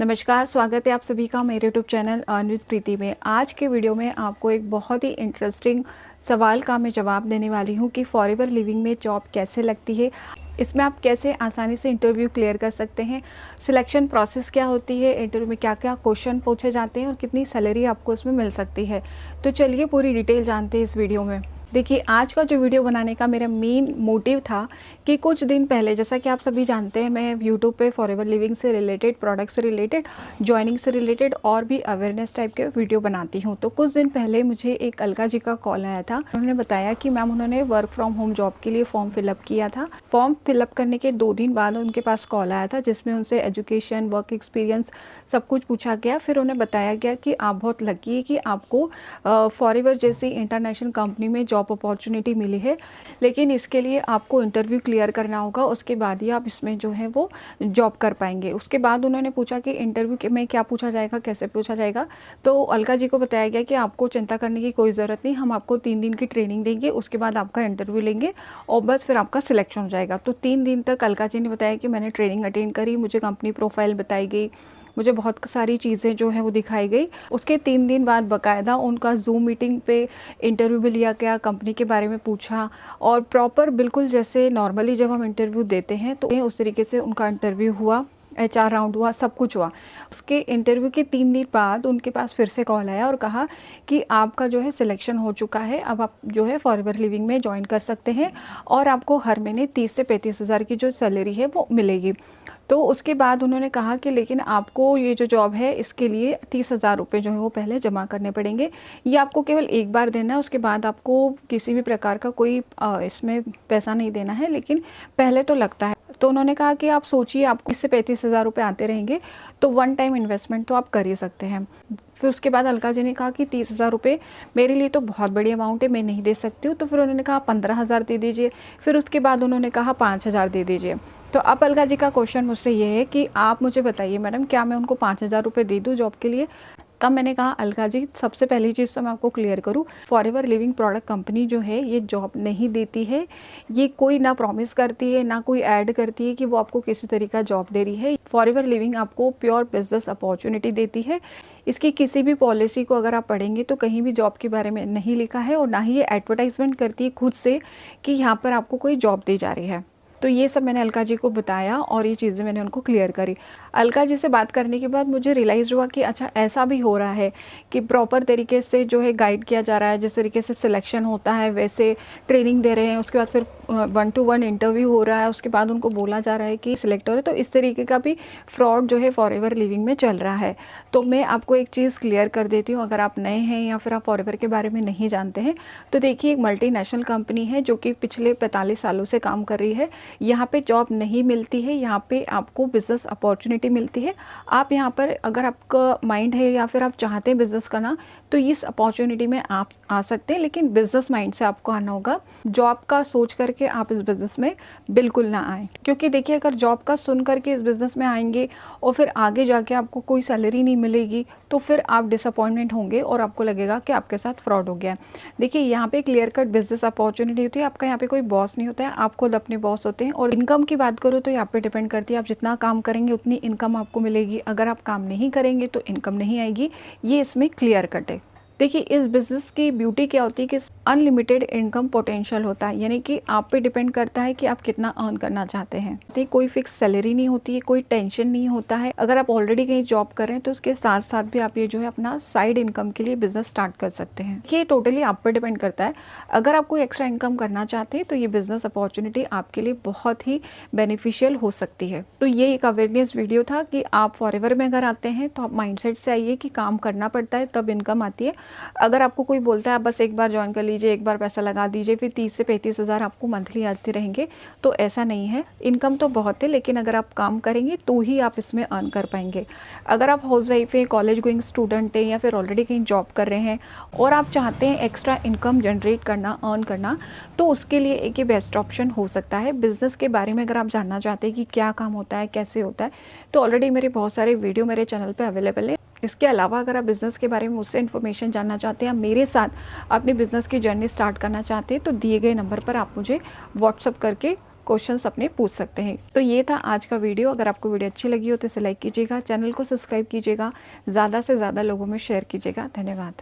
नमस्कार, स्वागत है आप सभी का मेरे यूट्यूब चैनल अर्न विद प्रीति में। आज के वीडियो में आपको एक बहुत ही इंटरेस्टिंग सवाल का मैं जवाब देने वाली हूँ कि फॉरएवर लिविंग में जॉब कैसे लगती है, इसमें आप कैसे आसानी से इंटरव्यू क्लियर कर सकते हैं, सिलेक्शन प्रोसेस क्या होती है, इंटरव्यू में क्या क्या क्वेश्चन पूछे जाते हैं और कितनी सैलरी आपको इसमें मिल सकती है। तो चलिए पूरी डिटेल जानते हैं इस वीडियो में। देखिए, आज का जो वीडियो बनाने का मेरा मेन मोटिव था कि कुछ दिन पहले, जैसा कि आप सभी जानते हैं, मैं यूट्यूब पे फॉरएवर लिविंग से रिलेटेड, प्रोडक्ट से रिलेटेड, जॉइनिंग से रिलेटेड और भी अवेयरनेस टाइप के वीडियो बनाती हूँ। तो कुछ दिन पहले मुझे एक अलका जी का कॉल आया था। उन्होंने बताया कि मैम, उन्होंने वर्क फ्रॉम होम जॉब के लिए फॉर्म फिलअप किया था। फॉर्म फिलअप करने के 2 दिन बाद उनके पास कॉल आया था, जिसमें उनसे एजुकेशन, वर्क एक्सपीरियंस सब कुछ पूछा गया। फिर उन्हें बताया गया कि आप बहुत लकी है कि आपको फॉरएवर जैसी इंटरनेशनल कंपनी में जॉब अपॉर्चुनिटी मिली है, लेकिन इसके लिए आपको इंटरव्यू क्लियर करना होगा, उसके बाद ही आप इसमें जो है वो जॉब कर पाएंगे। उसके बाद उन्होंने पूछा कि इंटरव्यू में क्या पूछा जाएगा, कैसे पूछा जाएगा। तो अलका जी को बताया गया कि आपको चिंता करने की कोई ज़रूरत नहीं, हम आपको 3 दिन की ट्रेनिंग देंगे, उसके बाद आपका इंटरव्यू लेंगे और बस फिर आपका सिलेक्शन हो जाएगा। तो 3 दिन तक अलका जी ने बताया कि मैंने ट्रेनिंग अटेंड करी, मुझे कंपनी प्रोफाइल बताई गई, मुझे बहुत सारी चीज़ें जो है वो दिखाई गई। उसके 3 दिन बाद बाकायदा उनका जूम मीटिंग पे इंटरव्यू भी लिया गया, कंपनी के बारे में पूछा और प्रॉपर बिल्कुल जैसे नॉर्मली जब हम इंटरव्यू देते हैं तो उस तरीके से उनका इंटरव्यू हुआ, HR राउंड हुआ, सब कुछ हुआ। उसके इंटरव्यू के 3 दिन बाद उनके पास फिर से कॉल आया और कहा कि आपका जो है सिलेक्शन हो चुका है, अब आप जो है फॉरएवर लिविंग में ज्वाइन कर सकते हैं और आपको हर महीने 30 से 35 हज़ार की जो सैलरी है वो मिलेगी। तो उसके बाद उन्होंने कहा कि लेकिन आपको ये जो जॉब है इसके लिए 30,000 रुपये जो है वो पहले जमा करने पड़ेंगे। ये आपको केवल एक बार देना है, उसके बाद आपको किसी भी प्रकार का कोई इसमें पैसा नहीं देना है, लेकिन पहले तो लगता है। तो उन्होंने कहा कि आप सोचिए, आपको इससे 35,000 रुपये आते रहेंगे तो वन टाइम इन्वेस्टमेंट तो आप कर ही सकते हैं। फिर उसके बाद अलका जी ने कहा कि 30,000 रुपये मेरे लिए तो बहुत बड़ी अमाउंट है, मैं नहीं दे सकती हूँ। तो फिर उन्होंने कहा 15,000 दे दीजिए। फिर उसके बाद उन्होंने कहा 5,000 दे दीजिए। तो अब अलका जी का क्वेश्चन मुझसे ये है कि आप मुझे बताइए मैडम, क्या मैं उनको 5,000 रुपये दे दूँ जॉब के लिए? तब मैंने कहा अलका जी, सबसे पहली चीज़ तो मैं आपको क्लियर करूँ, फॉरएवर लिविंग प्रोडक्ट कंपनी जो है ये जॉब नहीं देती है। ये कोई ना प्रॉमिस करती है, ना कोई ऐड करती है कि वो आपको किसी तरीका जॉब दे रही है। फॉरएवर लिविंग आपको प्योर बिजनेस अपॉर्चुनिटी देती है। इसकी किसी भी पॉलिसी को अगर आप पढ़ेंगे तो कहीं भी जॉब के बारे में नहीं लिखा है और ना ही ये एडवर्टाइजमेंट करती है खुद से कि यहाँ पर आपको कोई जॉब दी जा रही है। तो ये सब मैंने अलका जी को बताया और ये चीज़ें मैंने उनको क्लियर करी। अलका जी से बात करने के बाद मुझे रियलाइज़ हुआ कि अच्छा, ऐसा भी हो रहा है कि प्रॉपर तरीके से जो है गाइड किया जा रहा है, जिस तरीके से सिलेक्शन होता है वैसे ट्रेनिंग दे रहे हैं, उसके बाद फिर 1-to-1 इंटरव्यू हो रहा है, उसके बाद उनको बोला जा रहा है कि सिलेक्ट हो रहे। तो इस तरीके का भी फ्रॉड जो है फॉरएवर लिविंग में चल रहा है। तो मैं आपको एक चीज़ क्लियर कर देती हूँ, अगर आप नए हैं या फिर आप फॉरएवर के बारे में नहीं जानते हैं, तो देखिए, एक मल्टीनेशनल कंपनी है जो कि पिछले 45 सालों से काम कर रही है। यहाँ पे जॉब नहीं मिलती है, यहाँ पे आपको बिज़नेस अपॉर्चुनिटी मिलती है। आप यहाँ पर अगर आपका माइंड है या फिर आप चाहते हैं बिज़नेस करना, तो इस अपॉर्चुनिटी में आप आ सकते हैं, लेकिन बिज़नेस माइंड से आपको आना होगा। जॉब का सोच करके आप इस बिज़नेस में बिल्कुल ना आएँ, क्योंकि देखिए, अगर जॉब का सुन करके इस बिज़नेस में आएंगे और फिर आगे जाके आपको कोई सैलरी नहीं मिलेगी, तो फिर आप डिसअपॉइंटमेंट होंगे और आपको लगेगा कि आपके साथ फ्रॉड हो गया। देखिए, यहाँ पे क्लियर कट बिज़नेस अपॉर्चुनिटी होती है। आपका यहाँ पे कोई बॉस नहीं होता है, आप खुद अपने बॉस होते हैं। और इनकम की बात करो तो यहाँ पे डिपेंड करती है, आप जितना काम करेंगे उतनी इनकम आपको मिलेगी। अगर आप काम नहीं करेंगे तो इनकम नहीं आएगी। ये इसमें क्लियर कट है। देखिए, इस बिज़नेस की ब्यूटी क्या होती है कि अनलिमिटेड इनकम पोटेंशियल होता है, यानी कि आप पे डिपेंड करता है कि आप कितना अर्न करना चाहते हैं। देखिए, कोई फिक्स सैलरी नहीं होती है, कोई टेंशन नहीं होता है। अगर आप ऑलरेडी कहीं जॉब कर रहे हैं तो उसके साथ साथ भी आप ये जो है अपना साइड इनकम के लिए बिजनेस स्टार्ट कर सकते हैं। ये टोटली आप पर डिपेंड करता है। अगर आप कोई एक्स्ट्रा इनकम करना चाहते हैं तो ये बिजनेस अपॉर्चुनिटी आपके लिए बहुत ही बेनिफिशियल हो सकती है। तो ये एक अवेयरनेस वीडियो था कि आप फॉरएवर में अगर आते हैं तो आप माइंडसेट से आइए कि काम करना पड़ता है तब इनकम आती है। अगर आपको कोई बोलता है आप बस एक बार ज्वाइन कर लीजिए, एक बार पैसा लगा दीजिए, फिर 30 से 35 हज़ार आपको मंथली आते रहेंगे, तो ऐसा नहीं है। इनकम तो बहुत है, लेकिन अगर आप काम करेंगे तो ही आप इसमें अर्न कर पाएंगे। अगर आप हाउस वाइफ है, कॉलेज गोइंग स्टूडेंट है या फिर ऑलरेडी कहीं जॉब कर रहे हैं और आप चाहते हैं एक्स्ट्रा इनकम जनरेट करना, अर्न करना, तो उसके लिए एक ये बेस्ट ऑप्शन हो सकता है। बिज़नेस के बारे में अगर आप जानना चाहते हैं कि क्या काम होता है, कैसे होता है, तो ऑलरेडी मेरे बहुत सारे वीडियो मेरे चैनल पर अवेलेबल है। इसके अलावा अगर आप बिज़नेस के बारे में मुझसे इन्फॉर्मेशन जानना चाहते हैं या मेरे साथ अपने बिज़नेस की जर्नी स्टार्ट करना चाहते हैं, तो दिए गए नंबर पर आप मुझे व्हाट्सअप करके क्वेश्चंस अपने पूछ सकते हैं। तो ये था आज का वीडियो। अगर आपको वीडियो अच्छी लगी हो तो इसे लाइक कीजिएगा, चैनल को सब्सक्राइब कीजिएगा, ज़्यादा से ज़्यादा लोगों में शेयर कीजिएगा। धन्यवाद।